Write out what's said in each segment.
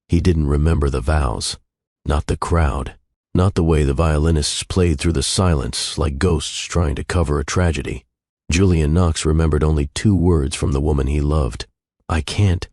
He didn't remember the vows, not the crowd, not the way the violinists played through the silence like ghosts trying to cover a tragedy. Julian Knox remembered only 2 words from the woman he loved. "I can't."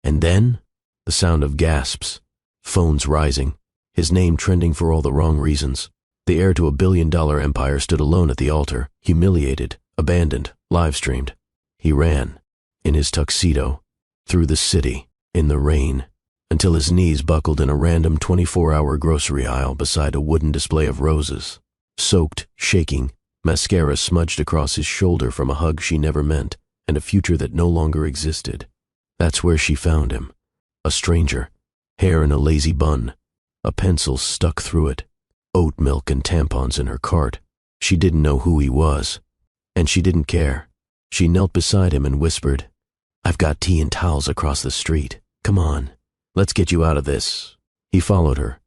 And then, the sound of gasps, phones rising, his name trending for all the wrong reasons. The heir to a billion-dollar empire stood alone at the altar, humiliated, abandoned, live-streamed. He ran, in his tuxedo, through the city, in the rain, until his knees buckled in a random 24-hour grocery aisle beside a wooden display of roses. Soaked, shaking, mascara smudged across his shoulder from a hug she never meant, and a future that no longer existed. That's where she found him. A stranger, hair in a lazy bun, a pencil stuck through it, oat milk and tampons in her cart. She didn't know who he was, and she didn't care. She knelt beside him and whispered, "I've got tea and towels across the street. Come on, let's get you out of this." He followed her,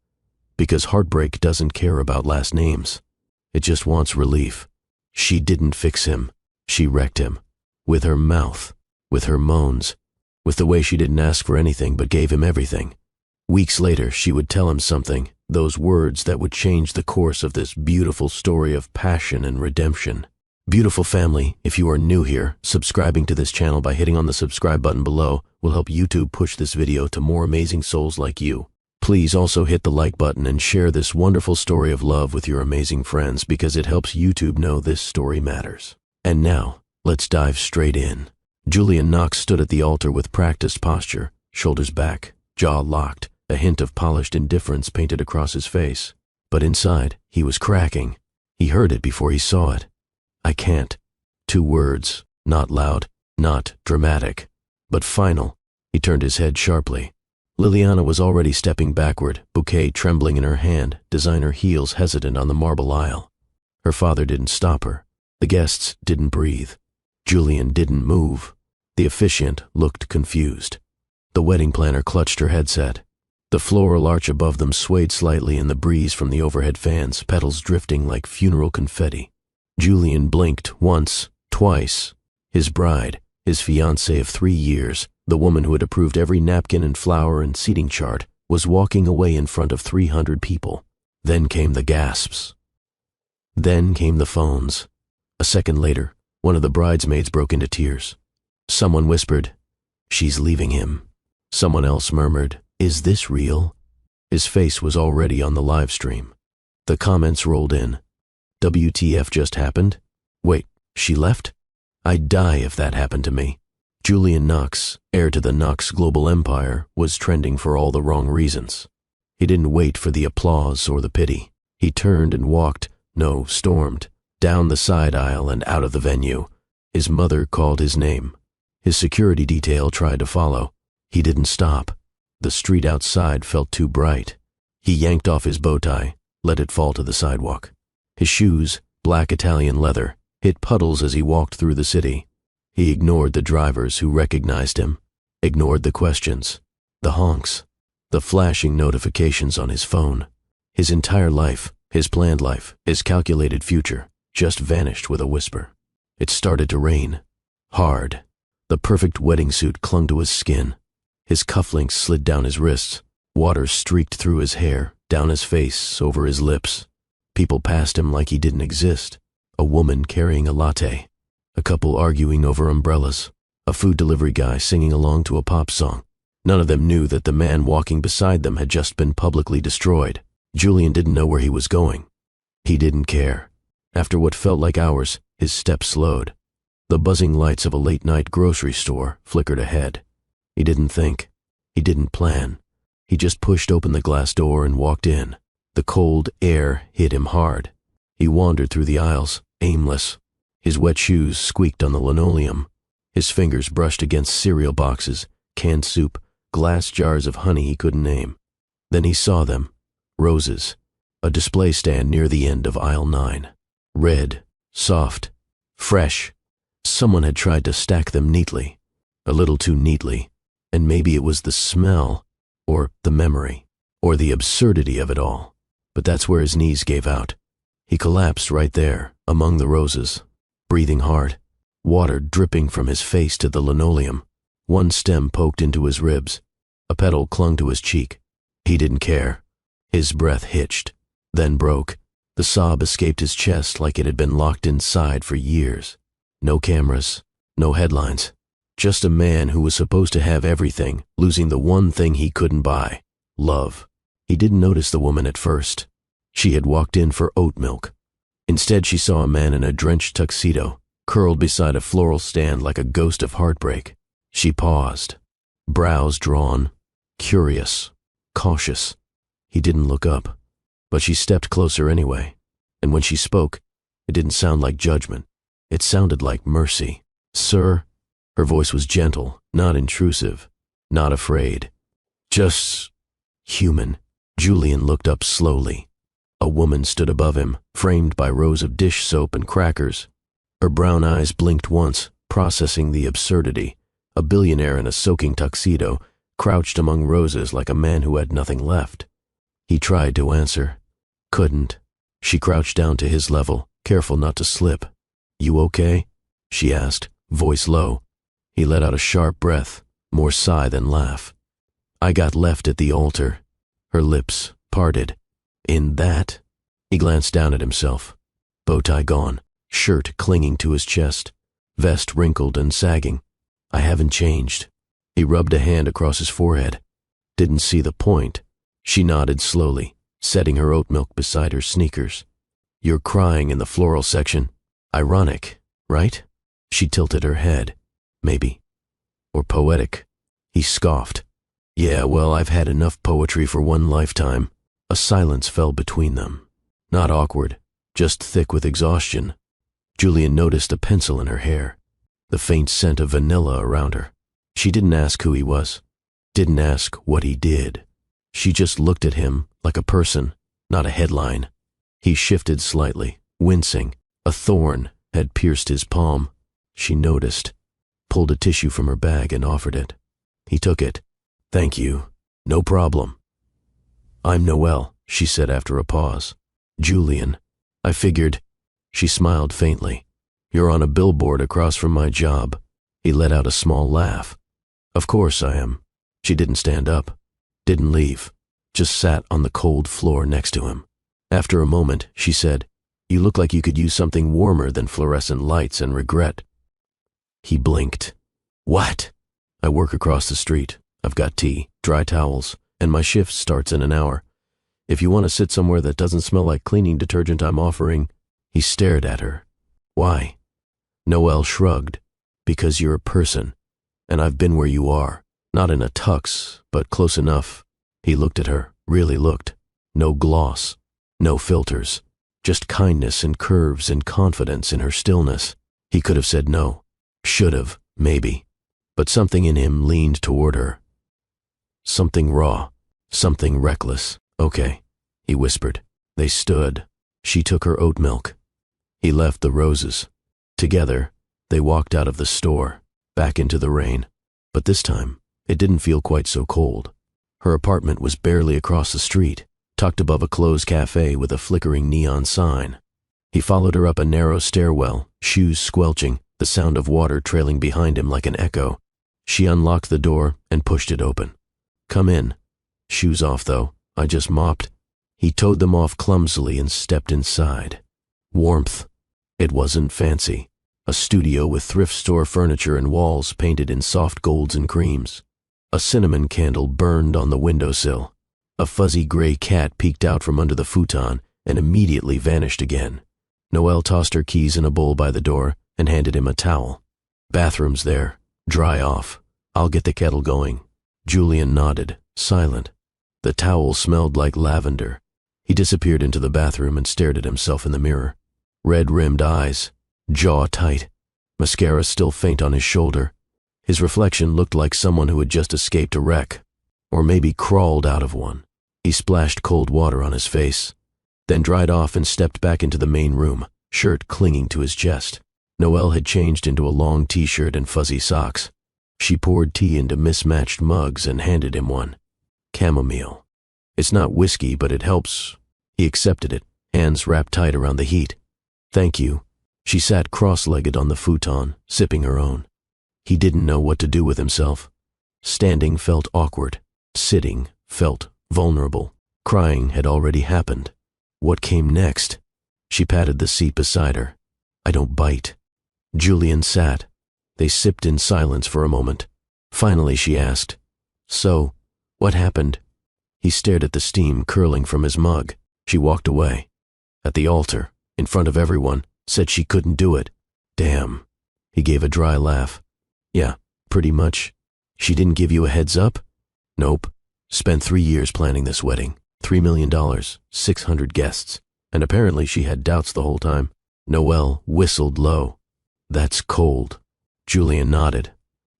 because heartbreak doesn't care about last names. It just wants relief. She didn't fix him. She wrecked him. With her mouth, with her moans, with the way she didn't ask for anything but gave him everything. Weeks later, she would tell him something, those words that would change the course of this beautiful story of passion and redemption. Beautiful family, if you are new here, subscribing to this channel by hitting on the subscribe button below will help YouTube push this video to more amazing souls like you. Please also hit the like button and share this wonderful story of love with your amazing friends because it helps YouTube know this story matters. And now, let's dive straight in. Julian Knox stood at the altar with practiced posture, shoulders back, jaw locked, a hint of polished indifference painted across his face. But inside, he was cracking. He heard it before he saw it. "I can't." 2 words, not loud, not dramatic, but final. He turned his head sharply. Liliana was already stepping backward, bouquet trembling in her hand, designer heels hesitant on the marble aisle. Her father didn't stop her. The guests didn't breathe. Julian didn't move. The officiant looked confused. The wedding planner clutched her headset. The floral arch above them swayed slightly in the breeze from the overhead fans, petals drifting like funeral confetti. Julian blinked once, twice. His bride, his fiancée of 3 years, the woman who had approved every napkin and flower and seating chart, was walking away in front of 300 people. Then came the gasps. Then came the phones. A second later, one of the bridesmaids broke into tears. Someone whispered, "She's leaving him." Someone else murmured, "Is this real?" His face was already on the live stream. The comments rolled in. "WTF just happened? Wait, she left? I'd die if that happened to me." Julian Knox, heir to the Knox global empire, was trending for all the wrong reasons. He didn't wait for the applause or the pity. He turned and walked, no, stormed, down the side aisle and out of the venue. His mother called his name. His security detail tried to follow. He didn't stop. The street outside felt too bright. He yanked off his bow tie, let it fall to the sidewalk. His shoes, black Italian leather, hit puddles as he walked through the city. He ignored the drivers who recognized him, ignored the questions, the honks, the flashing notifications on his phone. His entire life, his planned life, his calculated future, just vanished with a whisper. It started to rain. Hard. The perfect wedding suit clung to his skin. His cufflinks slid down his wrists. Water streaked through his hair, down his face, over his lips. People passed him like he didn't exist. A woman carrying a latte. A couple arguing over umbrellas. A food delivery guy singing along to a pop song. None of them knew that the man walking beside them had just been publicly destroyed. Julian didn't know where he was going. He didn't care. After what felt like hours, his steps slowed. The buzzing lights of a late-night grocery store flickered ahead. He didn't think. He didn't plan. He just pushed open the glass door and walked in. The cold air hit him hard. He wandered through the aisles, aimless. His wet shoes squeaked on the linoleum. His fingers brushed against cereal boxes, canned soup, glass jars of honey he couldn't name. Then he saw them. Roses. A display stand near the end of aisle 9. Red, soft, fresh. Someone had tried to stack them neatly. A little too neatly. And maybe it was the smell, or the memory, or the absurdity of it all. But that's where his knees gave out. He collapsed right there, among the roses, breathing hard, water dripping from his face to the linoleum. One stem poked into his ribs. A petal clung to his cheek. He didn't care. His breath hitched, then broke. The sob escaped his chest like it had been locked inside for years. No cameras, no headlines. Just a man who was supposed to have everything, losing the one thing he couldn't buy: love. He didn't notice the woman at first. She had walked in for oat milk. Instead, she saw a man in a drenched tuxedo, curled beside a floral stand like a ghost of heartbreak. She paused, brows drawn, curious, cautious. He didn't look up, but she stepped closer anyway, and when she spoke, it didn't sound like judgment. It sounded like mercy. "Sir," her voice was gentle, not intrusive, not afraid. "Just human." Julian looked up slowly. A woman stood above him, framed by rows of dish soap and crackers. Her brown eyes blinked once, processing the absurdity. A billionaire in a soaking tuxedo, crouched among roses like a man who had nothing left. He tried to answer. Couldn't. She crouched down to his level, careful not to slip. "You okay?" she asked, voice low. He let out a sharp breath, more sigh than laugh. "I got left at the altar." Her lips parted. "In that?" He glanced down at himself. Bow tie gone, shirt clinging to his chest, vest wrinkled and sagging. "I haven't changed." He rubbed a hand across his forehead. "Didn't see the point." She nodded slowly, setting her oat milk beside her sneakers. "You're crying in the floral section. Ironic, right?" She tilted her head. "Maybe. Or poetic." He scoffed. "Yeah, well, I've had enough poetry for one lifetime." A silence fell between them. Not awkward, just thick with exhaustion. Julian noticed a pencil in her hair, the faint scent of vanilla around her. She didn't ask who he was, didn't ask what he did. She just looked at him like a person, not a headline. He shifted slightly, wincing. A thorn had pierced his palm. She noticed, pulled a tissue from her bag and offered it. He took it. "Thank you. No problem." "I'm Noelle," she said after a pause. "Julian. I figured." She smiled faintly. "You're on a billboard across from my job." He let out a small laugh. "Of course I am." She didn't stand up, didn't leave, just sat on the cold floor next to him. After a moment, she said, "You look like you could use something warmer than fluorescent lights and regret." He blinked. "What?" "I work across the street. I've got tea, dry towels, and my shift starts in an hour. If you want to sit somewhere that doesn't smell like cleaning detergent I'm offering." He stared at her. "Why?" Noelle shrugged. "Because you're a person, and I've been where you are. Not in a tux, but close enough." He looked at her, really looked. No gloss, no filters, just kindness and curves and confidence in her stillness. He could have said no, should have, maybe, but something in him leaned toward her. Something raw, something reckless. "Okay," he whispered. They stood. She took her oat milk. He left the roses. Together, they walked out of the store, back into the rain. But this time, it didn't feel quite so cold. Her apartment was barely across the street, tucked above a closed cafe with a flickering neon sign. He followed her up a narrow stairwell, shoes squelching, the sound of water trailing behind him like an echo. She unlocked the door and pushed it open. "Come in." "Shoes off, though. I just mopped." He towed them off clumsily and stepped inside. Warmth. It wasn't fancy. A studio with thrift store furniture and walls painted in soft golds and creams. A cinnamon candle burned on the windowsill. A fuzzy gray cat peeked out from under the futon and immediately vanished again. Noelle tossed her keys in a bowl by the door and handed him a towel. "Bathroom's there. Dry off. I'll get the kettle going." Julian nodded, silent. The towel smelled like lavender. He disappeared into the bathroom and stared at himself in the mirror. Red-rimmed eyes, jaw tight, mascara still faint on his shoulder. His reflection looked like someone who had just escaped a wreck, or maybe crawled out of one. He splashed cold water on his face, then dried off and stepped back into the main room, shirt clinging to his chest. Noelle had changed into a long t-shirt and fuzzy socks. She poured tea into mismatched mugs and handed him one. "Chamomile. It's not whiskey, but it helps." He accepted it, hands wrapped tight around the heat. "Thank you." She sat cross-legged on the futon, sipping her own. He didn't know what to do with himself. Standing felt awkward. Sitting, felt vulnerable. Crying had already happened. What came next? She patted the seat beside her. I don't bite. Julian sat. They sipped in silence for a moment. Finally she asked, So, what happened? He stared at the steam curling from his mug. She walked away. At the altar, in front of everyone, said she couldn't do it. Damn. He gave a dry laugh. Yeah, pretty much. She didn't give you a heads up? Nope. Spent 3 years planning this wedding. $3 million, 600 guests. And apparently she had doubts the whole time. Noelle whistled low. That's cold. Julian nodded.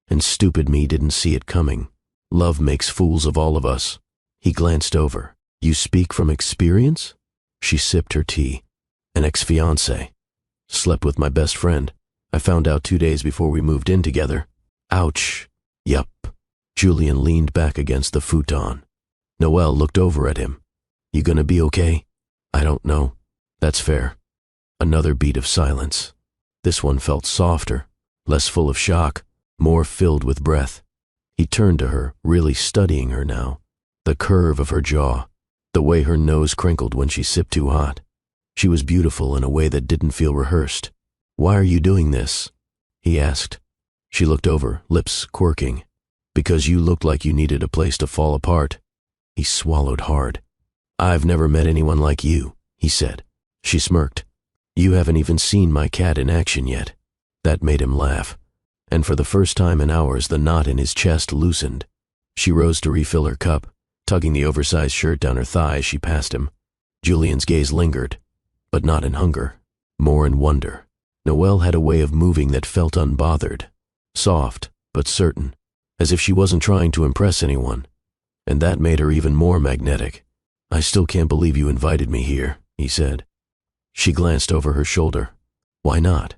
And stupid me didn't see it coming. Love makes fools of all of us. He glanced over. You speak from experience? She sipped her tea. An ex-fiancé. Slept with my best friend. I found out 2 days before we moved in together. Ouch. Yup. Julian leaned back against the futon. Noelle looked over at him. You gonna be okay? I don't know. That's fair. Another beat of silence. This one felt softer, less full of shock, more filled with breath. He turned to her, really studying her now. The curve of her jaw, the way her nose crinkled when she sipped too hot. She was beautiful in a way that didn't feel rehearsed. Why are you doing this? He asked. She looked over, lips quirking. Because you looked like you needed a place to fall apart. He swallowed hard. I've never met anyone like you, he said. She smirked. You haven't even seen my cat in action yet. That made him laugh. And for the first time in hours, the knot in his chest loosened. She rose to refill her cup, tugging the oversized shirt down her thigh as she passed him. Julian's gaze lingered, but not in hunger, more in wonder. Noelle had a way of moving that felt unbothered, soft but certain, as if she wasn't trying to impress anyone. And that made her even more magnetic. I still can't believe you invited me here, he said. She glanced over her shoulder. Why not?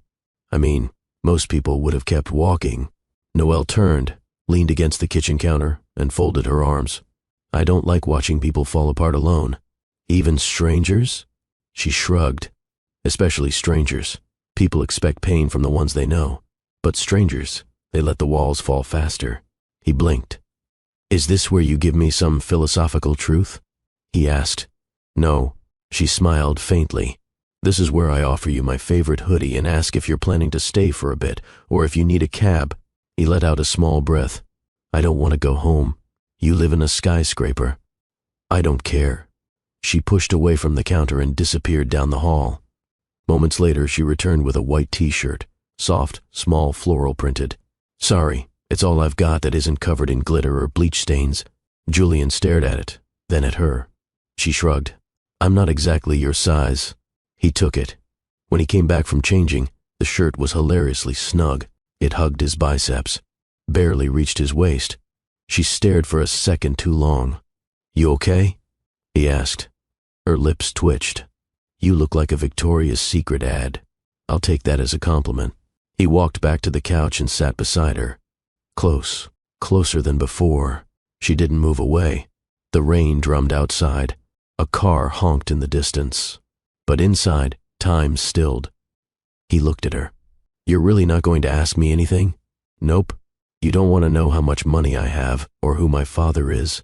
I mean, most people would have kept walking. Noelle turned, leaned against the kitchen counter, and folded her arms. I don't like watching people fall apart alone. Even strangers? She shrugged. Especially strangers. People expect pain from the ones they know. But strangers, they let the walls fall faster. He blinked. Is this where you give me some philosophical truth? He asked. No. She smiled faintly. This is where I offer you my favorite hoodie and ask if you're planning to stay for a bit, or if you need a cab. He let out a small breath. I don't want to go home. You live in a skyscraper. I don't care. She pushed away from the counter and disappeared down the hall. Moments later, she returned with a white t-shirt, soft, small, floral printed. Sorry, it's all I've got that isn't covered in glitter or bleach stains. Julian stared at it, then at her. She shrugged. I'm not exactly your size. He took it. When he came back from changing, the shirt was hilariously snug. It hugged his biceps, barely reached his waist. She stared for a second too long. You okay? He asked. Her lips twitched. You look like a Victoria's Secret ad. I'll take that as a compliment. He walked back to the couch and sat beside her. Close, closer than before. She didn't move away. The rain drummed outside. A car honked in the distance. But inside, time stilled. He looked at her. You're really not going to ask me anything? Nope. You don't want to know how much money I have or who my father is.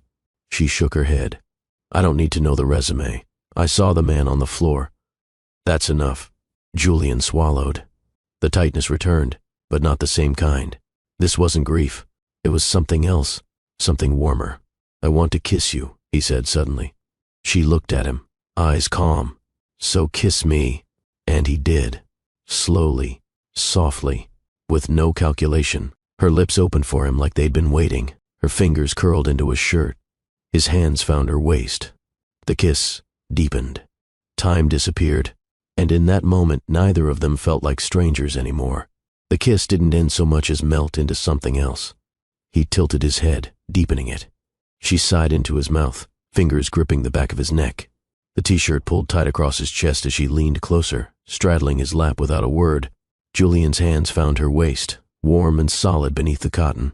She shook her head. I don't need to know the resume. I saw the man on the floor. That's enough. Julian swallowed. The tightness returned, but not the same kind. This wasn't grief. It was something else, something warmer. I want to kiss you, he said suddenly. She looked at him, eyes calm. So kiss me. And he did. Slowly, softly, with no calculation. Her lips opened for him like they'd been waiting. Her fingers curled into his shirt. His hands found her waist. The kiss deepened. Time disappeared, and in that moment neither of them felt like strangers anymore. The kiss didn't end so much as melt into something else. He tilted his head, deepening it. She sighed into his mouth, fingers gripping the back of his neck. The t-shirt pulled tight across his chest as she leaned closer, straddling his lap without a word. Julian's hands found her waist, warm and solid beneath the cotton.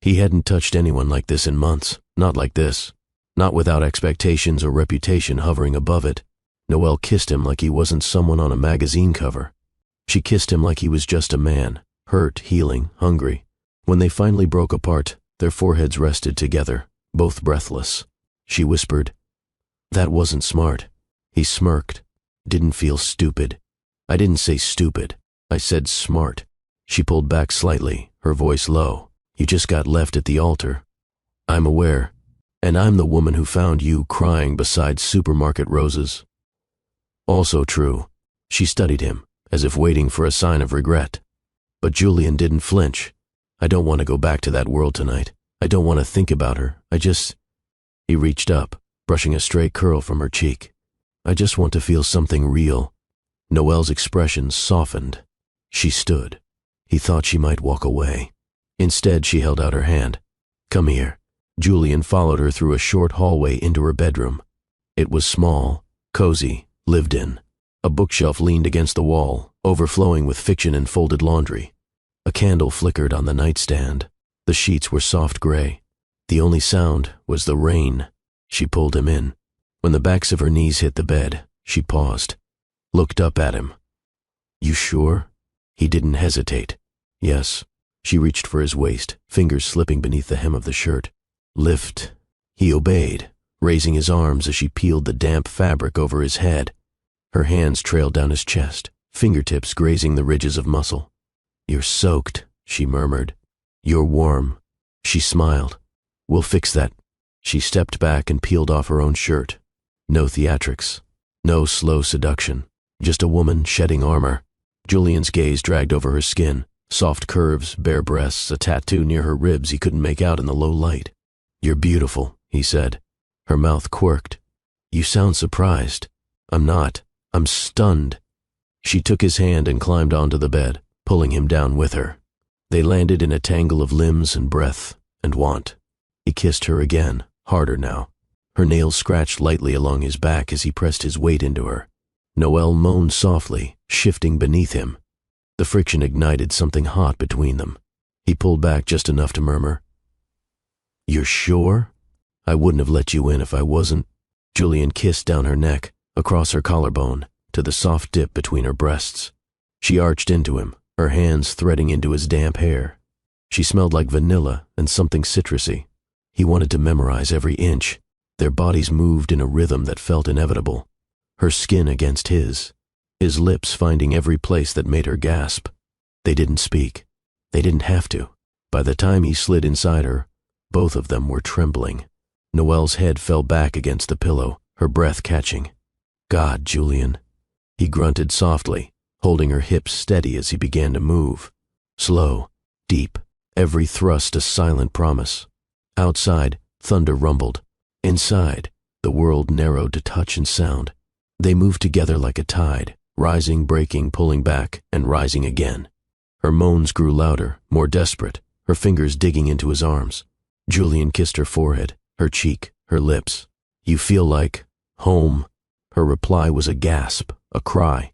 He hadn't touched anyone like this in months, not like this. Not without expectations or reputation hovering above it. Noelle kissed him like he wasn't someone on a magazine cover. She kissed him like he was just a man, hurt, healing, hungry. When they finally broke apart, their foreheads rested together, both breathless. She whispered, "That wasn't smart." He smirked. "Didn't feel stupid." "I didn't say stupid. I said smart." She pulled back slightly, her voice low. "You just got left at the altar." "I'm aware. And I'm the woman who found you crying beside supermarket roses." "Also true." She studied him, as if waiting for a sign of regret. But Julian didn't flinch. "I don't want to go back to that world tonight. I don't want to think about her. He reached up, brushing a stray curl from her cheek. "I just want to feel something real." Noelle's expression softened. She stood. He thought she might walk away. Instead, she held out her hand. "Come here." Julian followed her through a short hallway into her bedroom. It was small, cozy, lived in. A bookshelf leaned against the wall, overflowing with fiction and folded laundry. A candle flickered on the nightstand. The sheets were soft gray. The only sound was the rain. She pulled him in. When the backs of her knees hit the bed, she paused, looked up at him. "You sure?" He didn't hesitate. "Yes." She reached for his waist, fingers slipping beneath the hem of the shirt. "Lift." He obeyed, raising his arms as she peeled the damp fabric over his head. Her hands trailed down his chest, fingertips grazing the ridges of muscle. "You're soaked," she murmured. "You're warm." She smiled. "We'll fix that." She stepped back and peeled off her own shirt. No theatrics. No slow seduction. Just a woman shedding armor. Julian's gaze dragged over her skin. Soft curves, bare breasts, a tattoo near her ribs he couldn't make out in the low light. "You're beautiful," he said. Her mouth quirked. "You sound surprised." "I'm not. I'm stunned." She took his hand and climbed onto the bed, pulling him down with her. They landed in a tangle of limbs and breath and want. He kissed her again, harder now. Her nails scratched lightly along his back as he pressed his weight into her. Noelle moaned softly, shifting beneath him. The friction ignited something hot between them. He pulled back just enough to murmur, "You're sure? I wouldn't have let you in if I wasn't." Julian kissed down her neck, across her collarbone, to the soft dip between her breasts. She arched into him, her hands threading into his damp hair. She smelled like vanilla and something citrusy. He wanted to memorize every inch. Their bodies moved in a rhythm that felt inevitable. Her skin against his lips finding every place that made her gasp. They didn't speak. They didn't have to. By the time he slid inside her, both of them were trembling. Noelle's head fell back against the pillow, her breath catching. "God, Julian." He grunted softly, holding her hips steady as he began to move. Slow, deep, every thrust a silent promise. Outside, thunder rumbled. Inside, the world narrowed to touch and sound. They moved together like a tide, rising, breaking, pulling back, and rising again. Her moans grew louder, more desperate, her fingers digging into his arms. Julian kissed her forehead, her cheek, her lips. "You feel like home." Her reply was a gasp, a cry,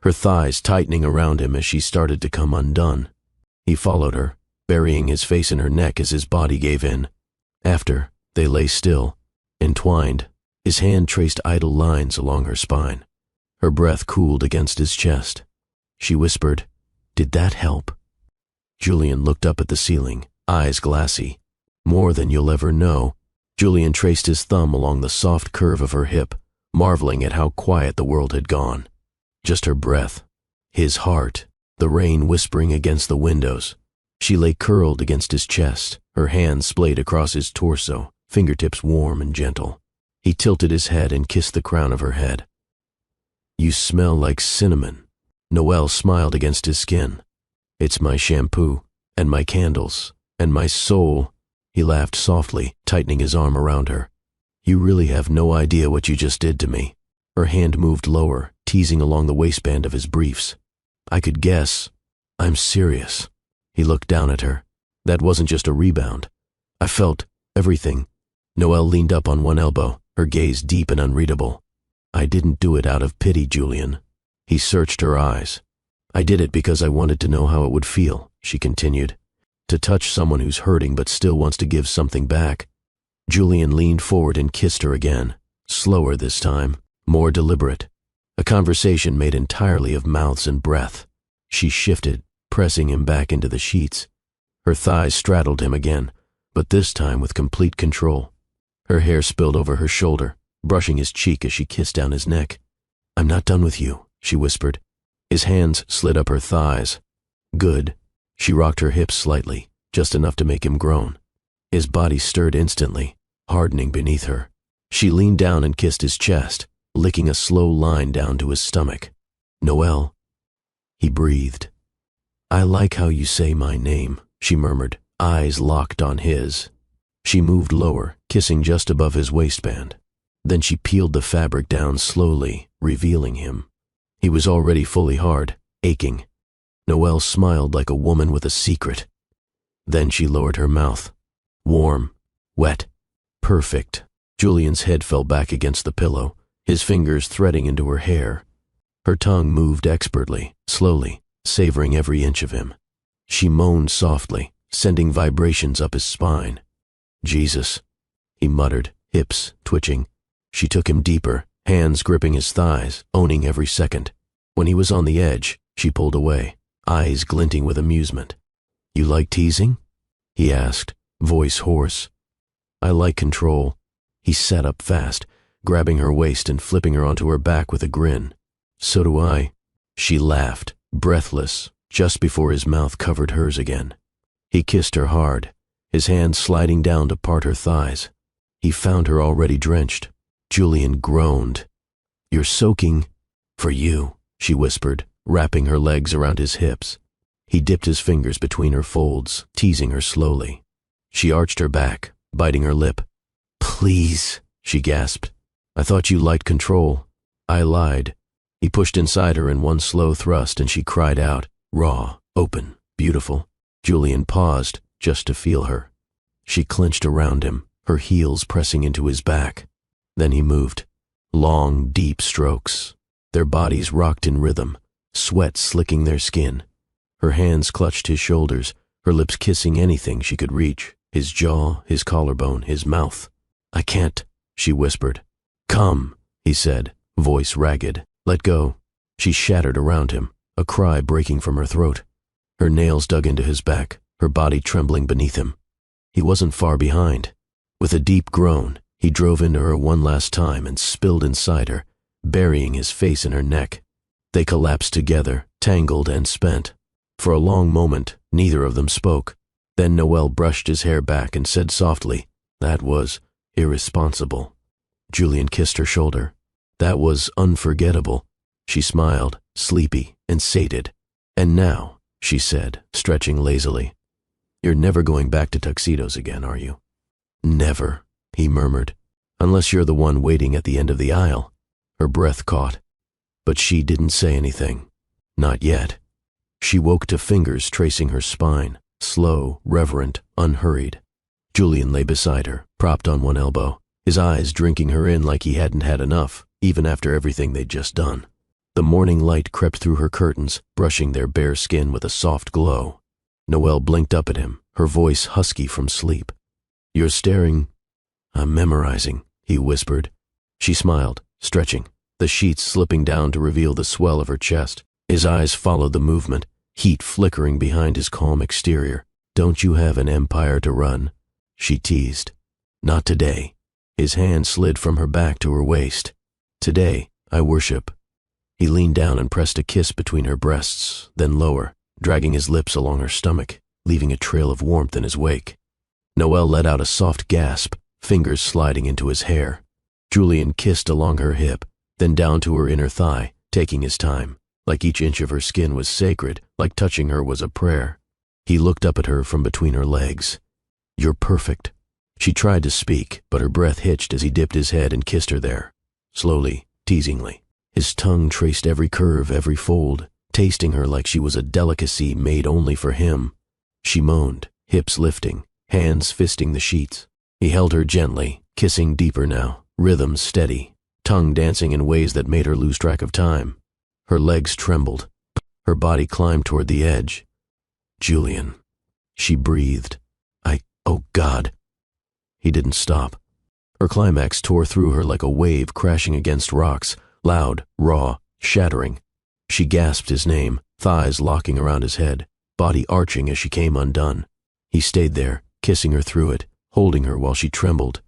her thighs tightening around him as she started to come undone. He followed her, burying his face in her neck as his body gave in. After, they lay still, entwined. His hand traced idle lines along her spine. Her breath cooled against his chest. She whispered, "Did that help?" Julian looked up at the ceiling, eyes glassy. "More than you'll ever know." Julian traced his thumb along the soft curve of her hip, marveling at how quiet the world had gone. Just her breath, his heart, the rain whispering against the windows. She lay curled against his chest, her hands splayed across his torso, fingertips warm and gentle. He tilted his head and kissed the crown of her head. "You smell like cinnamon." Noelle smiled against his skin. "It's my shampoo, and my candles, and my soul." He laughed softly, tightening his arm around her. "You really have no idea what you just did to me." Her hand moved lower, teasing along the waistband of his briefs. "I could guess. I'm serious." He looked down at her. "That wasn't just a rebound. I felt everything." Noelle leaned up on one elbow, her gaze deep and unreadable. "I didn't do it out of pity, Julian." He searched her eyes. "I did it because I wanted to know how it would feel," she continued. "To touch someone who's hurting but still wants to give something back." Julian leaned forward and kissed her again, slower this time, more deliberate. A conversation made entirely of mouths and breath. She shifted, pressing him back into the sheets. Her thighs straddled him again, but this time with complete control. Her hair spilled over her shoulder, brushing his cheek as she kissed down his neck. "I'm not done with you," she whispered. His hands slid up her thighs. "Good." She rocked her hips slightly, just enough to make him groan. His body stirred instantly, hardening beneath her. She leaned down and kissed his chest, licking a slow line down to his stomach. "Noel." He breathed. "I like how you say my name," she murmured, eyes locked on his. She moved lower, kissing just above his waistband. Then she peeled the fabric down slowly, revealing him. He was already fully hard, aching. Noel smiled like a woman with a secret. Then she lowered her mouth. Warm, wet, perfect. Julian's head fell back against the pillow, his fingers threading into her hair. Her tongue moved expertly, slowly, savoring every inch of him. She moaned softly, sending vibrations up his spine. "Jesus," he muttered, hips twitching. She took him deeper, hands gripping his thighs, owning every second. When he was on the edge, she pulled away, eyes glinting with amusement. "You like teasing?" he asked, voice hoarse. "I like control." He sat up fast, grabbing her waist and flipping her onto her back with a grin. "So do I." She laughed, breathless, just before his mouth covered hers again. He kissed her hard, his hand sliding down to part her thighs. He found her already drenched. Julian groaned. "You're soaking." "For you," she whispered, wrapping her legs around his hips. He dipped his fingers between her folds, teasing her slowly. She arched her back, biting her lip. "Please," she gasped. "I thought you liked control." I lied. He pushed inside her in one slow thrust and she cried out, raw, open, beautiful. Julian paused, just to feel her. She clenched around him, her heels pressing into his back. Then he moved. Long, deep strokes. Their bodies rocked in rhythm, sweat slicking their skin. Her hands clutched his shoulders, her lips kissing anything she could reach, his jaw, his collarbone, his mouth. "I can't," she whispered. "Come," he said, voice ragged. "Let go." She shattered around him, a cry breaking from her throat. Her nails dug into his back, her body trembling beneath him. He wasn't far behind. With a deep groan, he drove into her one last time and spilled inside her, burying his face in her neck. They collapsed together, tangled and spent. For a long moment, neither of them spoke. Then Noel brushed his hair back and said softly, "That was irresponsible." Julian kissed her shoulder. "That was unforgettable." She smiled, sleepy and sated. "And now," she said, stretching lazily, "you're never going back to tuxedos again, are you?" "Never," he murmured, "unless you're the one waiting at the end of the aisle." Her breath caught, but she didn't say anything. Not yet. She woke to fingers tracing her spine, slow, reverent, unhurried. Julian lay beside her, propped on one elbow, his eyes drinking her in like he hadn't had enough, even after everything they'd just done. The morning light crept through her curtains, brushing their bare skin with a soft glow. Noel blinked up at him, her voice husky from sleep. "You're staring." "I'm memorizing," he whispered. She smiled, stretching, the sheets slipping down to reveal the swell of her chest. His eyes followed the movement, heat flickering behind his calm exterior. "Don't you have an empire to run?" she teased. "Not today." His hand slid from her back to her waist. "Today, I worship." He leaned down and pressed a kiss between her breasts, then lower, dragging his lips along her stomach, leaving a trail of warmth in his wake. Noel let out a soft gasp, fingers sliding into his hair. Julian kissed along her hip, then down to her inner thigh, taking his time, like each inch of her skin was sacred, like touching her was a prayer. He looked up at her from between her legs. "You're perfect." She tried to speak, but her breath hitched as he dipped his head and kissed her there, slowly, teasingly. His tongue traced every curve, every fold, tasting her like she was a delicacy made only for him. She moaned, hips lifting, hands fisting the sheets. He held her gently, kissing deeper now, rhythm steady, tongue dancing in ways that made her lose track of time. Her legs trembled. Her body climbed toward the edge. "Julian," she breathed. Oh God." He didn't stop. Her climax tore through her like a wave crashing against rocks, loud, raw, shattering. She gasped his name, thighs locking around his head, body arching as she came undone. He stayed there, kissing her through it, holding her while she trembled.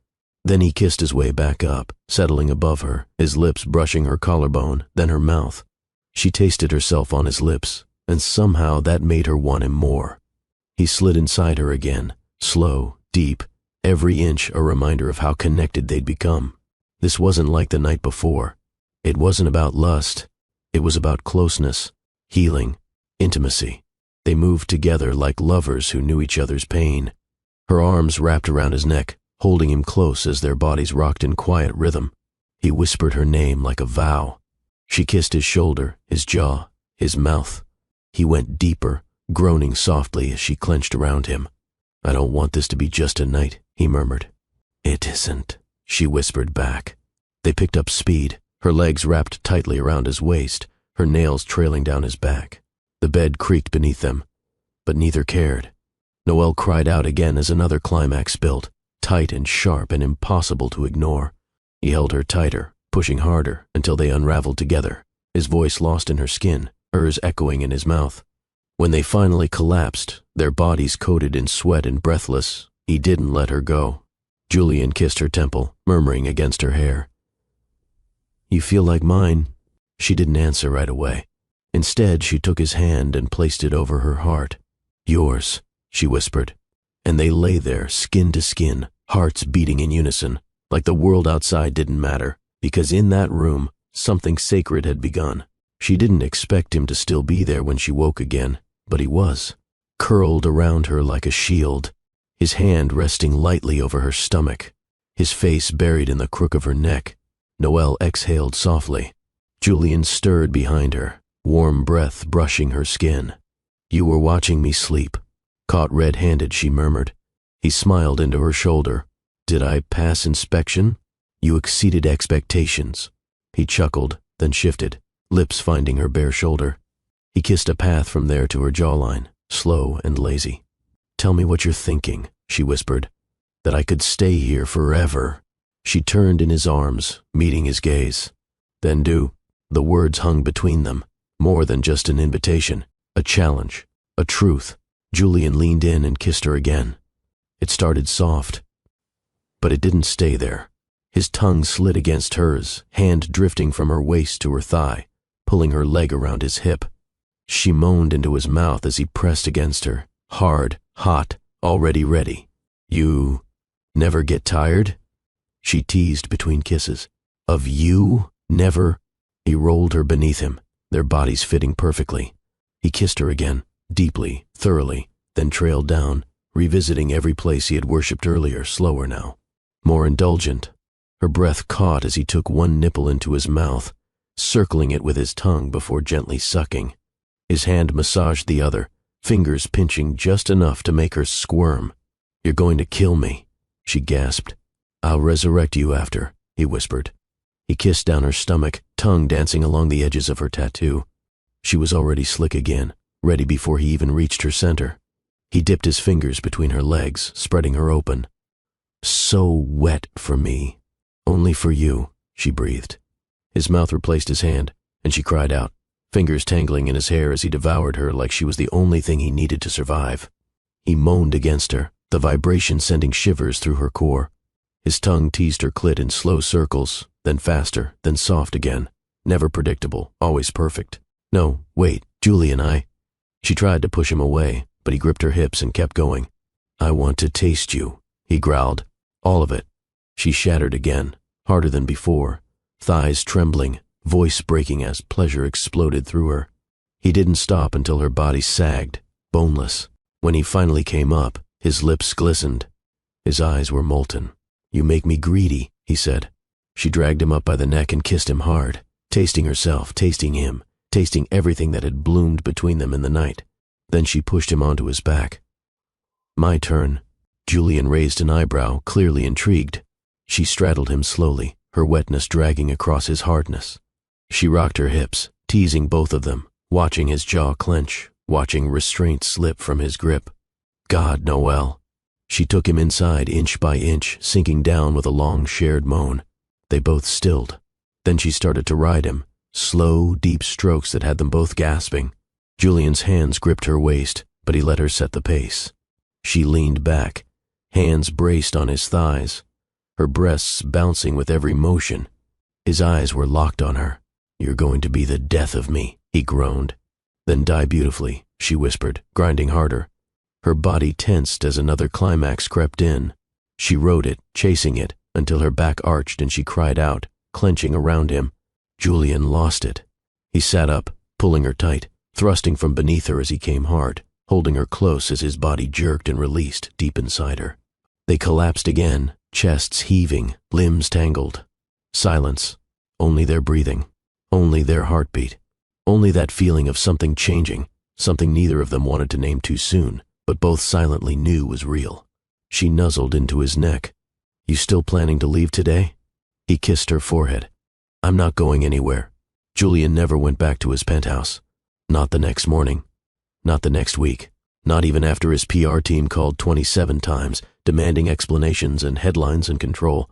Then he kissed his way back up, settling above her, his lips brushing her collarbone, then her mouth. She tasted herself on his lips, and somehow that made her want him more. He slid inside her again, slow, deep, every inch a reminder of how connected they'd become. This wasn't like the night before. It wasn't about lust. It was about closeness, healing, intimacy. They moved together like lovers who knew each other's pain. Her arms wrapped around his neck, holding him close as their bodies rocked in quiet rhythm. He whispered her name like a vow. She kissed his shoulder, his jaw, his mouth. He went deeper, groaning softly as she clenched around him. "I don't want this to be just a night," he murmured. "It isn't," she whispered back. They picked up speed, her legs wrapped tightly around his waist, her nails trailing down his back. The bed creaked beneath them, but neither cared. Noelle cried out again as another climax built, tight and sharp and impossible to ignore. He held her tighter, pushing harder until they unraveled together, his voice lost in her skin, hers echoing in his mouth. When they finally collapsed, their bodies coated in sweat and breathless, he didn't let her go. Julian kissed her temple, murmuring against her hair. "You feel like mine." She didn't answer right away. Instead, she took his hand and placed it over her heart. "Yours," she whispered. And they lay there, skin to skin, hearts beating in unison, like the world outside didn't matter, because in that room, something sacred had begun. She didn't expect him to still be there when she woke again, but he was, curled around her like a shield, his hand resting lightly over her stomach, his face buried in the crook of her neck. Noelle exhaled softly. Julian stirred behind her, warm breath brushing her skin. "You were watching me sleep." Caught red-handed, she murmured. He smiled into her shoulder. "Did I pass inspection?" "You exceeded expectations." He chuckled, then shifted, lips finding her bare shoulder. He kissed a path from there to her jawline, slow and lazy. "Tell me what you're thinking," she whispered. "That I could stay here forever." She turned in his arms, meeting his gaze. "Then do." The words hung between them, more than just an invitation, a challenge, a truth. Julian leaned in and kissed her again. It started soft, but it didn't stay there. His tongue slid against hers, hand drifting from her waist to her thigh, pulling her leg around his hip. She moaned into his mouth as he pressed against her, hard, hot, already ready. "You never get tired?" She teased between kisses. "Of you? Never?" He rolled her beneath him, their bodies fitting perfectly. He kissed her again, deeply, thoroughly, then trailed down, revisiting every place he had worshipped earlier, slower now, more indulgent. Her breath caught as he took one nipple into his mouth, circling it with his tongue before gently sucking. His hand massaged the other, fingers pinching just enough to make her squirm. "You're going to kill me," she gasped. "I'll resurrect you after," he whispered. He kissed down her stomach, tongue dancing along the edges of her tattoo. She was already slick again, ready before he even reached her center. He dipped his fingers between her legs, spreading her open. "So wet for me. Only for you," she breathed. His mouth replaced his hand, and she cried out, fingers tangling in his hair as he devoured her like she was the only thing he needed to survive. He moaned against her, the vibration sending shivers through her core. His tongue teased her clit in slow circles, then faster, then soft again. Never predictable, always perfect. "No, wait, Julie and I." She tried to push him away, but he gripped her hips and kept going. "I want to taste you," he growled. "All of it." She shattered again, harder than before, thighs trembling, voice breaking as pleasure exploded through her. He didn't stop until her body sagged, boneless. When he finally came up, his lips glistened. His eyes were molten. "You make me greedy," he said. She dragged him up by the neck and kissed him hard, tasting herself, tasting him, tasting everything that had bloomed between them in the night. Then she pushed him onto his back. "My turn." Julian raised an eyebrow, clearly intrigued. She straddled him slowly, her wetness dragging across his hardness. She rocked her hips, teasing both of them, watching his jaw clench, watching restraint slip from his grip. "God, Noelle." She took him inside inch by inch, sinking down with a long shared moan. They both stilled. Then she started to ride him, slow, deep strokes that had them both gasping. Julian's hands gripped her waist, but he let her set the pace. She leaned back, hands braced on his thighs. her breasts bouncing with every motion. His eyes were locked on her. "You're going to be the death of me," he groaned. "Then die beautifully," she whispered, grinding harder. Her body tensed as another climax crept in. She rode it, chasing it, until her back arched and she cried out, clenching around him. Julian lost it. He sat up, pulling her tight, thrusting from beneath her as he came hard, holding her close as his body jerked and released deep inside her. They collapsed again, chests heaving, limbs tangled. Silence. Only their breathing. Only their heartbeat. Only that feeling of something changing, something neither of them wanted to name too soon, but both silently knew was real. She nuzzled into his neck. "You still planning to leave today?" He kissed her forehead. "I'm not going anywhere." Julian never went back to his penthouse. Not the next morning. Not the next week. Not even after his PR team called 27 times, demanding explanations and headlines and control.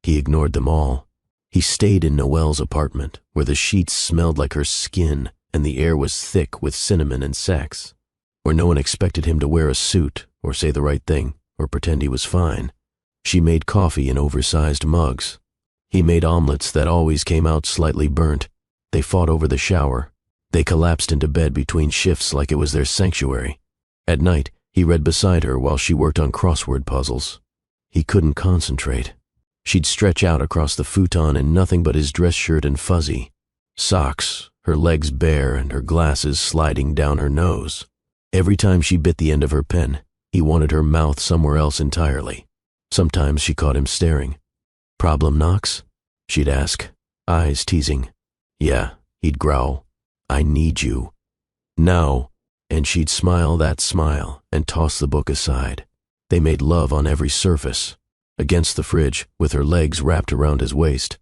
He ignored them all. He stayed in Noelle's apartment, where the sheets smelled like her skin and the air was thick with cinnamon and sex, where no one expected him to wear a suit or say the right thing or pretend he was fine. She made coffee in oversized mugs. He made omelets that always came out slightly burnt. They fought over the shower. They collapsed into bed between shifts like it was their sanctuary. At night, he read beside her while she worked on crossword puzzles. He couldn't concentrate. She'd stretch out across the futon in nothing but his dress shirt and fuzzy socks, her legs bare and her glasses sliding down her nose. Every time she bit the end of her pen, he wanted her mouth somewhere else entirely. Sometimes she caught him staring. "Problem, Knox?" she'd ask, eyes teasing. "Yeah," he'd growl. "I need you. Now." And she'd smile that smile and toss the book aside. They made love on every surface. Against the fridge, with her legs wrapped around his waist.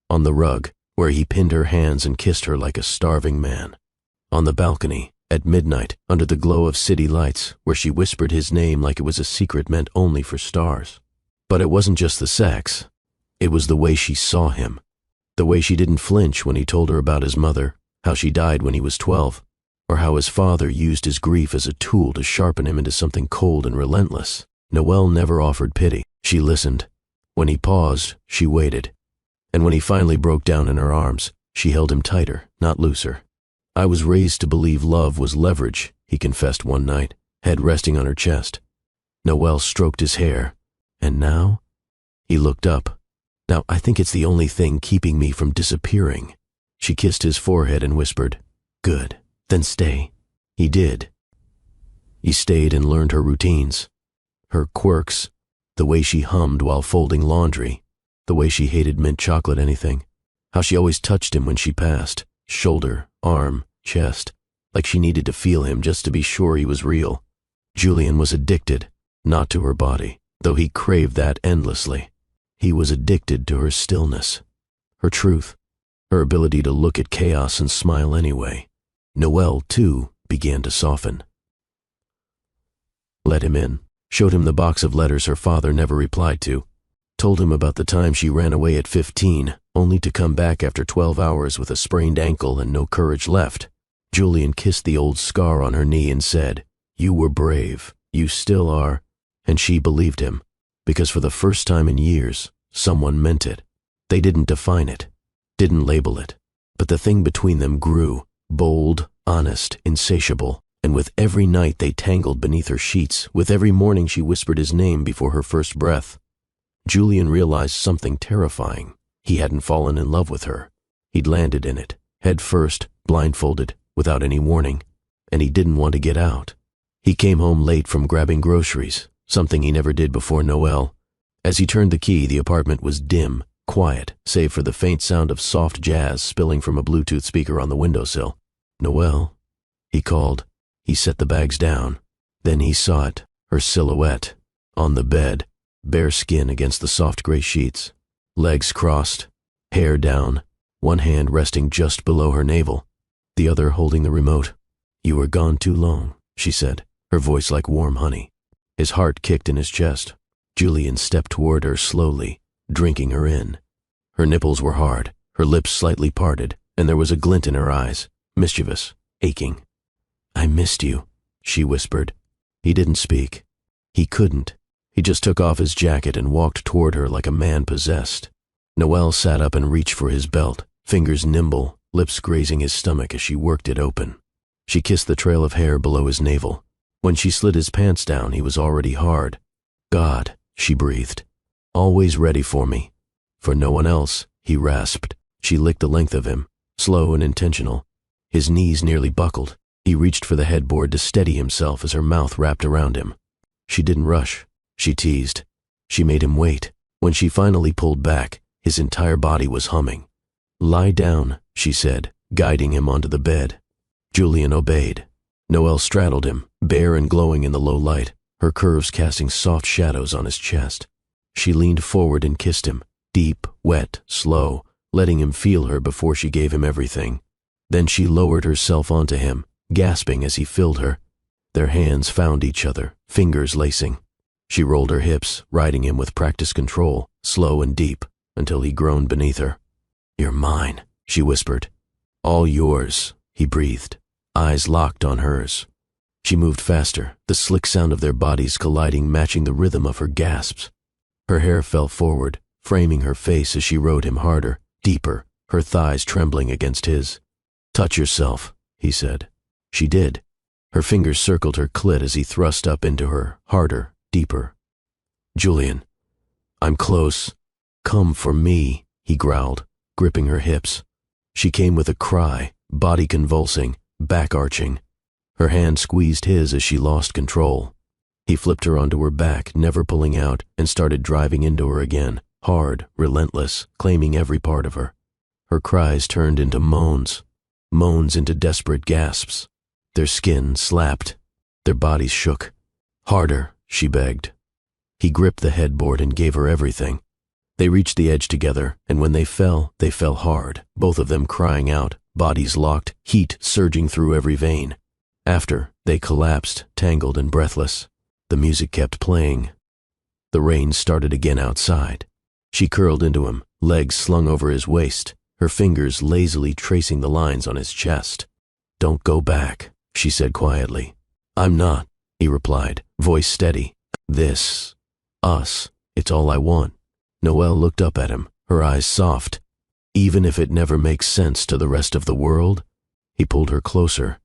On the rug, where he pinned her hands and kissed her like a starving man. On the balcony, at midnight, under the glow of city lights, where she whispered his name like it was a secret meant only for stars. But it wasn't just the sex. It was the way she saw him. The way she didn't flinch when he told her about his mother, how she died when he was 12, or how his father used his grief as a tool to sharpen him into something cold and relentless. Noelle never offered pity. She listened. When he paused, she waited. And when he finally broke down in her arms, she held him tighter, not looser. "I was raised to believe love was leverage," he confessed one night, head resting on her chest. Noelle stroked his hair. "And now?" He looked up. "Now I think it's the only thing keeping me from disappearing." She kissed his forehead and whispered, "Good, then stay." He did. He stayed and learned her routines. Her quirks, the way she hummed while folding laundry, the way she hated mint chocolate anything, how she always touched him when she passed, shoulder, arm, chest, like she needed to feel him just to be sure he was real. Julian was addicted, not to her body, though he craved that endlessly. He was addicted to her stillness, her truth, her ability to look at chaos and smile anyway. Noelle, too, began to soften. Let him in. Showed him the box of letters her father never replied to. Told him about the time she ran away at 15, only to come back after 12 hours with a sprained ankle and no courage left. Julian kissed the old scar on her knee and said, "You were brave. You still are." And she believed him, because for the first time in years, someone meant it. They didn't define it, didn't label it, but the thing between them grew, bold, honest, insatiable. And with every night they tangled beneath her sheets, with every morning she whispered his name before her first breath. Julian realized something terrifying. He hadn't fallen in love with her. He'd landed in it, head first, blindfolded, without any warning, and he didn't want to get out. He came home late from grabbing groceries, something he never did before Noelle. As he turned the key, the apartment was dim, quiet, save for the faint sound of soft jazz spilling from a Bluetooth speaker on the windowsill. "Noelle?" he called. He set the bags down. Then he saw it, her silhouette, on the bed, bare skin against the soft gray sheets, legs crossed, hair down, one hand resting just below her navel, the other holding the remote. "You were gone too long," she said, her voice like warm honey. His heart kicked in his chest. Julian stepped toward her slowly, drinking her in. Her nipples were hard, her lips slightly parted, and there was a glint in her eyes, mischievous, aching. "I missed you," she whispered. He didn't speak. He couldn't. He just took off his jacket and walked toward her like a man possessed. Noelle sat up and reached for his belt, fingers nimble, lips grazing his stomach as she worked it open. She kissed the trail of hair below his navel. When she slid his pants down, he was already hard. God, she breathed. Always ready for me. For no one else, he rasped. She licked the length of him, slow and intentional. His knees nearly buckled. He reached for the headboard to steady himself as her mouth wrapped around him. She didn't rush. She teased. She made him wait. When she finally pulled back, his entire body was humming. Lie down, she said, guiding him onto the bed. Julian obeyed. Noelle straddled him, bare and glowing in the low light, her curves casting soft shadows on his chest. She leaned forward and kissed him, deep, wet, slow, letting him feel her before she gave him everything. Then she lowered herself onto him, gasping as he filled her. Their hands found each other, fingers lacing. She rolled her hips, riding him with practiced control, slow and deep, until he groaned beneath her. You're mine, she whispered. All yours, he breathed, eyes locked on hers. She moved faster, the slick sound of their bodies colliding matching the rhythm of her gasps. Her hair fell forward, framing her face as she rode him harder, deeper, her thighs trembling against his. Touch yourself, he said. She did. Her fingers circled her clit as he thrust up into her, harder, deeper. Julian, I'm close. Come for me, he growled, gripping her hips. She came with a cry, body convulsing, back arching. Her hand squeezed his as she lost control. He flipped her onto her back, never pulling out, and started driving into her again, hard, relentless, claiming every part of her. Her cries turned into moans, moans into desperate gasps. Their skin slapped. Their bodies shook. Harder, she begged. He gripped the headboard and gave her everything. They reached the edge together, and when they fell hard, both of them crying out, bodies locked, heat surging through every vein. After, they collapsed, tangled and breathless. The music kept playing. The rain started again outside. She curled into him, legs slung over his waist, her fingers lazily tracing the lines on his chest. Don't go back, she said quietly. I'm not, he replied, voice steady. This, us, it's all I want. Noelle looked up at him, her eyes soft. Even if it never makes sense to the rest of the world? He pulled her closer.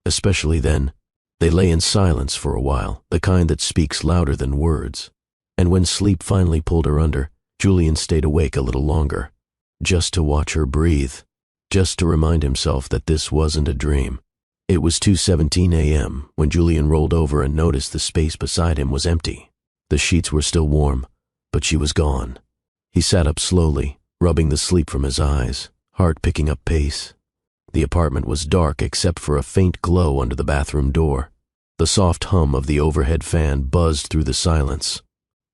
Especially then. They lay in silence for a while, the kind that speaks louder than words. And when sleep finally pulled her under, Julian stayed awake a little longer. Just to watch her breathe. Just to remind himself that this wasn't a dream. It was 2:17 a.m. when Julian rolled over and noticed the space beside him was empty. The sheets were still warm, but she was gone. He sat up slowly, rubbing the sleep from his eyes, heart picking up pace. The apartment was dark except for a faint glow under the bathroom door. The soft hum of the overhead fan buzzed through the silence.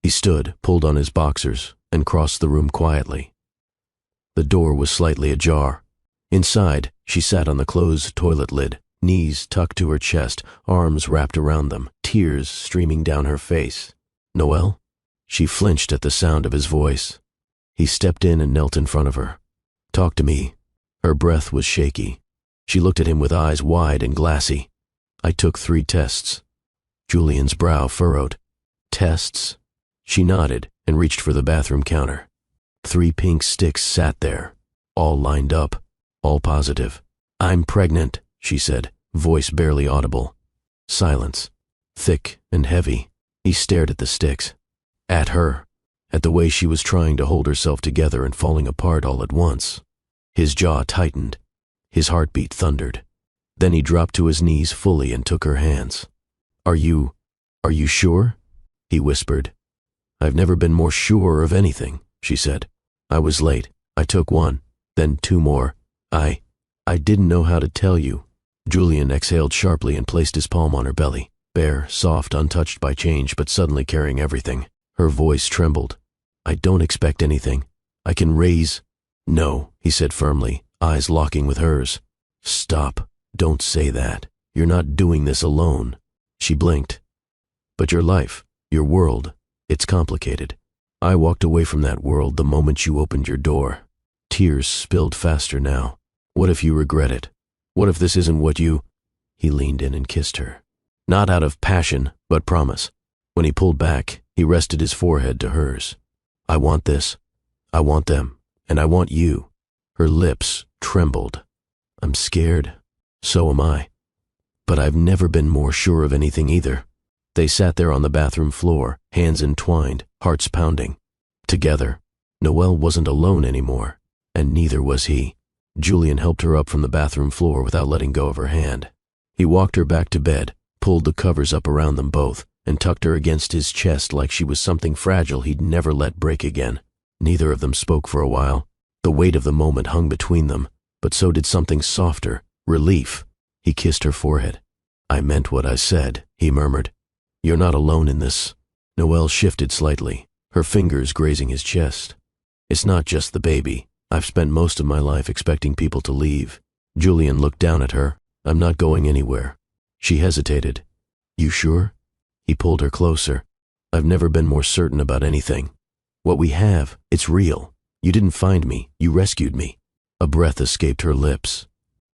He stood, pulled on his boxers, and crossed the room quietly. The door was slightly ajar. Inside, she sat on the closed toilet lid, knees tucked to her chest, arms wrapped around them, tears streaming down her face. Noelle? She flinched at the sound of his voice. He stepped in and knelt in front of her. Talk to me. Her breath was shaky. She looked at him with eyes wide and glassy. I took 3 tests. Julian's brow furrowed. Tests? She nodded and reached for the bathroom counter. 3 pink sticks sat there, all lined up, all positive. I'm pregnant, she said, voice barely audible. Silence. Thick and heavy. He stared at the sticks. At her. At the way she was trying to hold herself together and falling apart all at once. His jaw tightened. His heartbeat thundered. Then he dropped to his knees fully and took her hands. Are you sure? He whispered. I've never been more sure of anything, she said. I was late. I took 1, then 2 more. I didn't know how to tell you. Julian exhaled sharply and placed his palm on her belly, bare, soft, untouched by change, but suddenly carrying everything. Her voice trembled. I don't expect anything. I can raise... No, he said firmly, eyes locking with hers. Stop. Don't say that. You're not doing this alone. She blinked. But your life, your world, it's complicated. I walked away from that world the moment you opened your door. Tears spilled faster now. What if you regret it? What if this isn't what you... He leaned in and kissed her. Not out of passion, but promise. When he pulled back, He rested his forehead to hers. I want this. I want them. And I want you. Her lips trembled. I'm scared. So am I. But I've never been more sure of anything either. They sat there on the bathroom floor, hands entwined, hearts pounding. Together. Noelle wasn't alone anymore, and neither was he. Julian helped her up from the bathroom floor without letting go of her hand. He walked her back to bed, pulled the covers up around them both, and tucked her against his chest like she was something fragile he'd never let break again. Neither of them spoke for a while. The weight of the moment hung between them, but so did something softer, relief. He kissed her forehead. I meant what I said, he murmured. You're not alone in this. Noelle shifted slightly, her fingers grazing his chest. It's not just the baby. I've spent most of my life expecting people to leave. Julian looked down at her. I'm not going anywhere. She hesitated. You sure? He pulled her closer. I've never been more certain about anything. What we have, it's real. You didn't find me. You rescued me. A breath escaped her lips.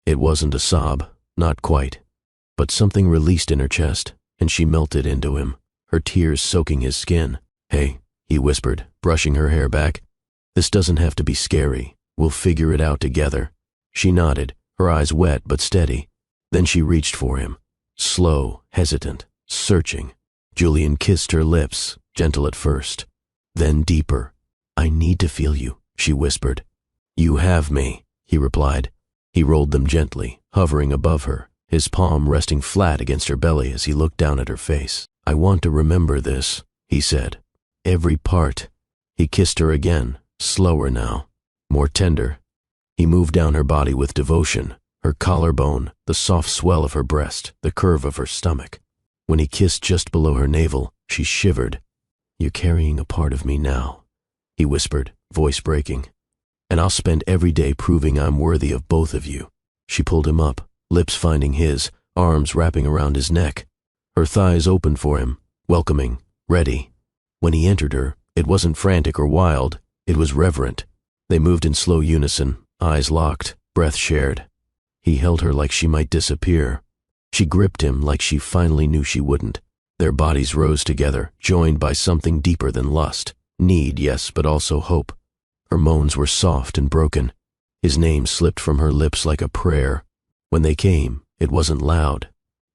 It wasn't a sob, not quite. But something released in her chest, and she melted into him, her tears soaking his skin. Hey, he whispered, brushing her hair back. This doesn't have to be scary. We'll figure it out together. She nodded, her eyes wet but steady. Then she reached for him, slow, hesitant, searching. Julian kissed her lips, gentle at first, then deeper. I need to feel you, she whispered. You have me, he replied. He rolled them gently, hovering above her, his palm resting flat against her belly as he looked down at her face. I want to remember this, he said. Every part. He kissed her again, slower now, more tender. He moved down her body with devotion, her collarbone, the soft swell of her breast, the curve of her stomach. When he kissed just below her navel, she shivered. You're carrying a part of me now, he whispered, voice breaking. And I'll spend every day proving I'm worthy of both of you. She pulled him up, lips finding his, arms wrapping around his neck. Her thighs opened for him, welcoming, ready. When he entered her, it wasn't frantic or wild, it was reverent. They moved in slow unison, eyes locked, breath shared. He held her like she might disappear. She gripped him like she finally knew she wouldn't. Their bodies rose together, joined by something deeper than lust. Need, yes, but also hope. Her moans were soft and broken. His name slipped from her lips like a prayer. When they came, it wasn't loud.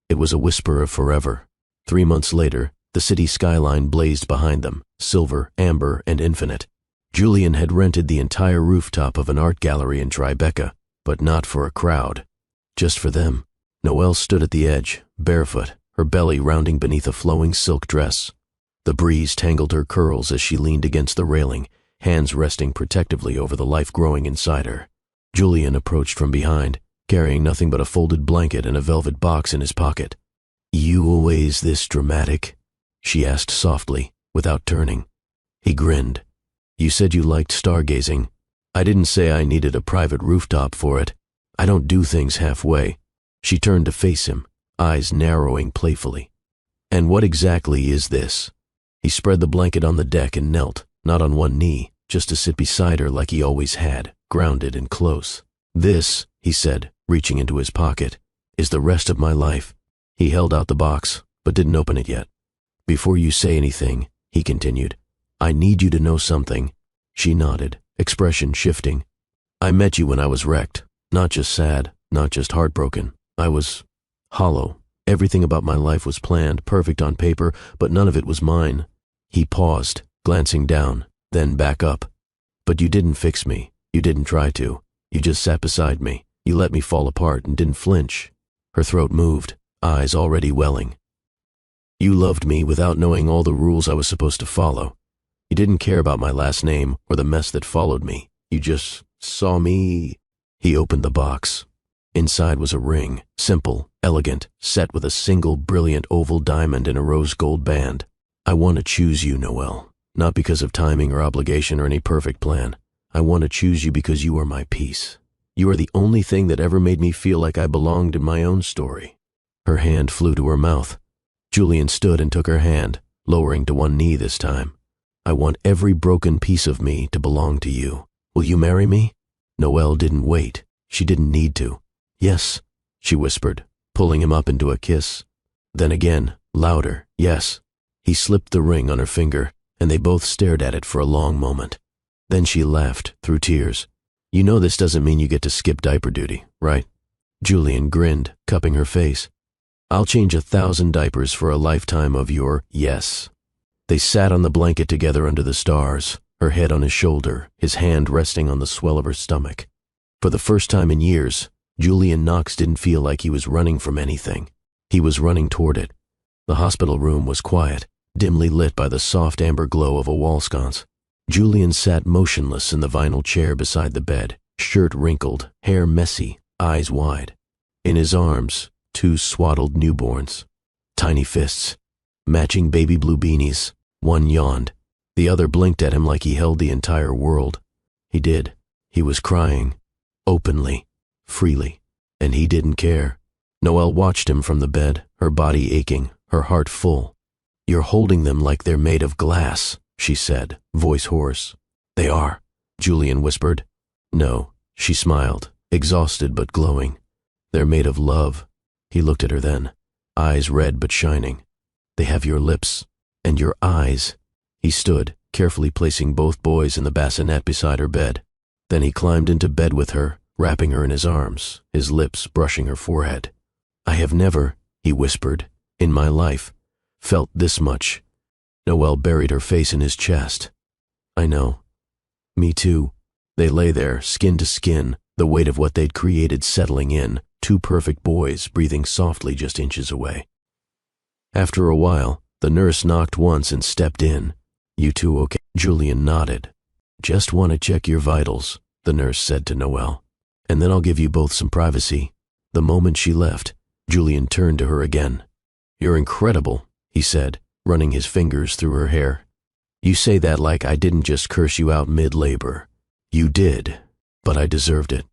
It was a whisper of forever. 3 months later, the city skyline blazed behind them, silver, amber, and infinite. Julian had rented the entire rooftop of an art gallery in Tribeca, but not for a crowd. Just for them. Noelle stood at the edge, barefoot, her belly rounding beneath a flowing silk dress. The breeze tangled her curls as she leaned against the railing, hands resting protectively over the life growing inside her. Julian approached from behind, carrying nothing but a folded blanket and a velvet box in his pocket. You always this dramatic? She asked softly, without turning. He grinned. You said you liked stargazing. I didn't say I needed a private rooftop for it. I don't do things halfway. She turned to face him, eyes narrowing playfully. And what exactly is this? He spread the blanket on the deck and knelt, not on one knee, just to sit beside her like he always had, grounded and close. This, he said, reaching into his pocket, is the rest of my life. He held out the box, but didn't open it yet. Before you say anything, he continued, I need you to know something. She nodded, expression shifting. I met you when I was wrecked, not just sad, not just heartbroken. I was hollow. Everything about my life was planned, perfect on paper, but none of it was mine. He paused, glancing down, then back up. But you didn't fix me. You didn't try to. You just sat beside me. You let me fall apart and didn't flinch. Her throat moved, eyes already welling. You loved me without knowing all the rules I was supposed to follow. You didn't care about my last name or the mess that followed me. You just saw me. He opened the box. Inside was a ring, simple, elegant, set with a single brilliant oval diamond in a rose gold band. I want to choose you, Noelle, not because of timing or obligation or any perfect plan. I want to choose you because you are my peace. You are the only thing that ever made me feel like I belonged in my own story. Her hand flew to her mouth. Julian stood and took her hand, lowering to one knee this time. I want every broken piece of me to belong to you. Will you marry me? Noelle didn't wait. She didn't need to. Yes, she whispered, pulling him up into a kiss. Then again, louder, yes. He slipped the ring on her finger, and they both stared at it for a long moment. Then she laughed, through tears. "You know this doesn't mean you get to skip diaper duty, right?" Julian grinned, cupping her face. "I'll change 1,000 diapers for a lifetime of your yes." They sat on the blanket together under the stars, her head on his shoulder, his hand resting on the swell of her stomach. For the first time in years, Julian Knox didn't feel like he was running from anything. He was running toward it. The hospital room was quiet, dimly lit by the soft amber glow of a wall sconce. Julian sat motionless in the vinyl chair beside the bed, shirt wrinkled, hair messy, eyes wide. In his arms, 2 swaddled newborns. Tiny fists, matching baby blue beanies. One yawned. The other blinked at him like he held the entire world. He did. He was crying. Openly. Freely. And he didn't care. Noelle watched him from the bed, her body aching, her heart full. "You're holding them like they're made of glass," she said, voice hoarse. "They are," Julian whispered. "No," she smiled, exhausted but glowing. "They're made of love." He looked at her then, eyes red but shining. "They have your lips, and your eyes." He stood, carefully placing both boys in the bassinet beside her bed. Then he climbed into bed with her, wrapping her in his arms, his lips brushing her forehead. "I have never," he whispered, "in my life, felt this much." Noelle buried her face in his chest. "I know. Me too." They lay there, skin to skin, the weight of what they'd created settling in, 2 perfect boys breathing softly just inches away. After a while, the nurse knocked once and stepped in. "You two okay?" Julian nodded. "Just want to check your vitals," the nurse said to Noelle. "And then I'll give you both some privacy." The moment she left, Julian turned to her again. "You're incredible," he said, running his fingers through her hair. "You say that like I didn't just curse you out mid-labor. You did, but I deserved it."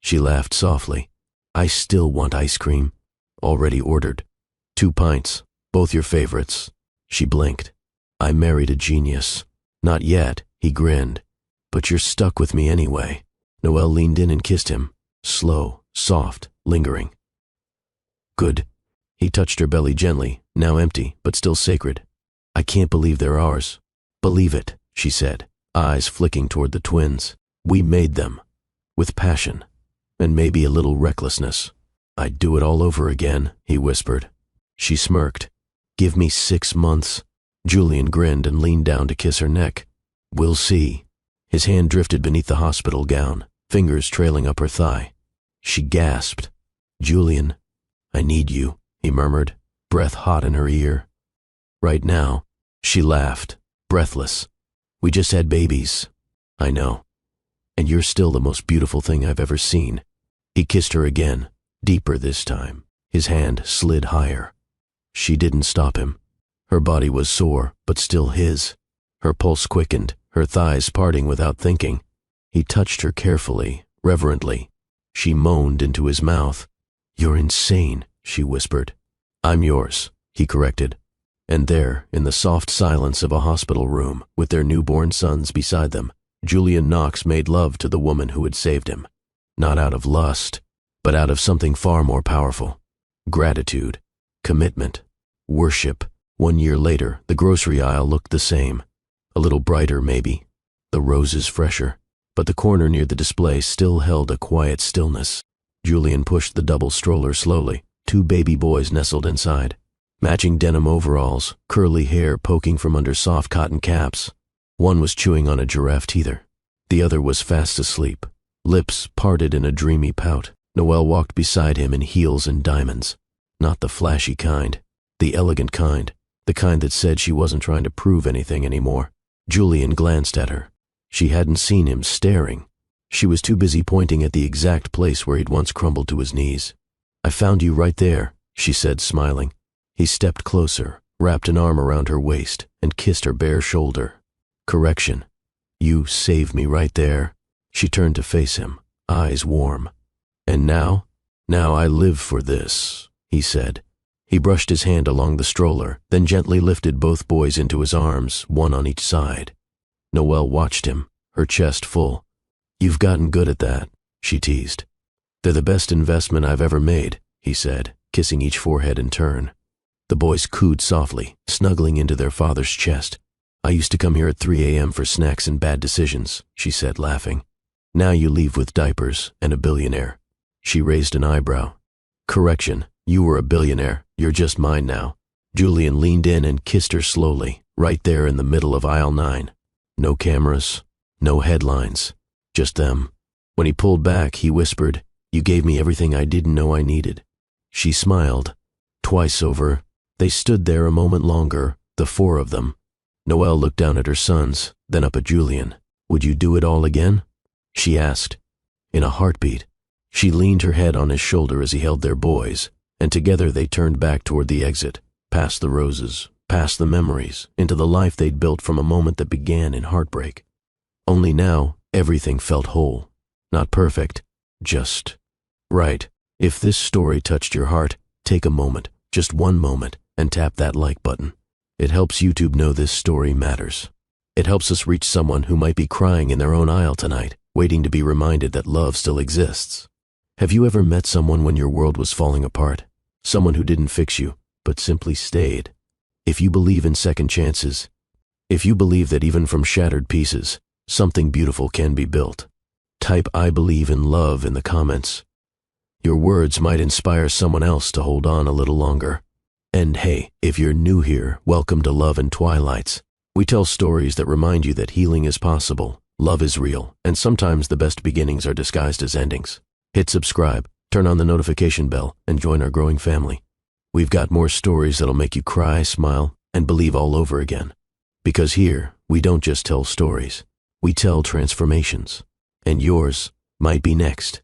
She laughed softly. "I still want ice cream." "Already ordered. 2 pints, both your favorites." She blinked. "I married a genius." "Not yet," he grinned. "But you're stuck with me anyway." Noelle leaned in and kissed him, slow, soft, lingering. "Good." He touched her belly gently, now empty, but still sacred. "I can't believe they're ours." "Believe it," she said, eyes flicking toward the twins. "We made them. With passion. And maybe a little recklessness." "I'd do it all over again," he whispered. She smirked. "Give me 6 months." Julian grinned and leaned down to kiss her neck. "We'll see." His hand drifted beneath the hospital gown, fingers trailing up her thigh. She gasped. "Julian, I need you," he murmured, breath hot in her ear. "Right now." She laughed, breathless. "We just had babies." "I know. And you're still the most beautiful thing I've ever seen." He kissed her again, deeper this time. His hand slid higher. She didn't stop him. Her body was sore, but still his. Her pulse quickened, her thighs parting without thinking. He touched her carefully, reverently. She moaned into his mouth. "You're insane," she whispered. "I'm yours," he corrected. And there, in the soft silence of a hospital room, with their newborn sons beside them, Julian Knox made love to the woman who had saved him. Not out of lust, but out of something far more powerful. Gratitude, commitment, worship. 1 year later, the grocery aisle looked the same. A little brighter, maybe. The roses fresher. But the corner near the display still held a quiet stillness. Julian pushed the double stroller slowly. 2 baby boys nestled inside. Matching denim overalls, curly hair poking from under soft cotton caps. One was chewing on a giraffe teether. The other was fast asleep, lips parted in a dreamy pout. Noelle walked beside him in heels and diamonds. Not the flashy kind, the elegant kind, the kind that said she wasn't trying to prove anything anymore. Julian glanced at her. She hadn't seen him staring. She was too busy pointing at the exact place where he'd once crumbled to his knees. "I found you right there," she said, smiling. He stepped closer, wrapped an arm around her waist, and kissed her bare shoulder. "Correction. You saved me right there." She turned to face him, eyes warm. "And now? Now I live for this," he said. He brushed his hand along the stroller, then gently lifted both boys into his arms, one on each side. Noelle watched him, her chest full. "You've gotten good at that," she teased. "They're the best investment I've ever made," he said, kissing each forehead in turn. The boys cooed softly, snuggling into their father's chest. I used to come here at 3 a.m. for snacks and bad decisions, she said, laughing. Now you leave with diapers and a billionaire. She raised an eyebrow. Correction, you were a billionaire, you're just mine now. Julian leaned in and kissed her slowly, right there in the middle of aisle 9. No cameras, no headlines, just them. When he pulled back, he whispered, "You gave me everything I didn't know I needed." She smiled. Twice over, they stood there a moment longer, the 4 of them. Noelle looked down at her sons, then up at Julian. "Would you do it all again?" she asked. In a heartbeat, she leaned her head on his shoulder as he held their boys, and together they turned back toward the exit, past the roses, past the memories, into the life they'd built from a moment that began in heartbreak. Only now, everything felt whole. Not perfect, just right. If this story touched your heart, take a moment, just one moment, and tap that like button. It helps YouTube know this story matters. It helps us reach someone who might be crying in their own aisle tonight, waiting to be reminded that love still exists. Have you ever met someone when your world was falling apart? Someone who didn't fix you, but simply stayed? If you believe in second chances, if you believe that even from shattered pieces, something beautiful can be built, type "I believe in love" in the comments. Your words might inspire someone else to hold on a little longer. And hey, if you're new here, welcome to Love and Twilights. We tell stories that remind you that healing is possible, love is real, and sometimes the best beginnings are disguised as endings. Hit subscribe, turn on the notification bell, and join our growing family. We've got more stories that'll make you cry, smile, and believe all over again. Because here, we don't just tell stories, we tell transformations. And yours might be next.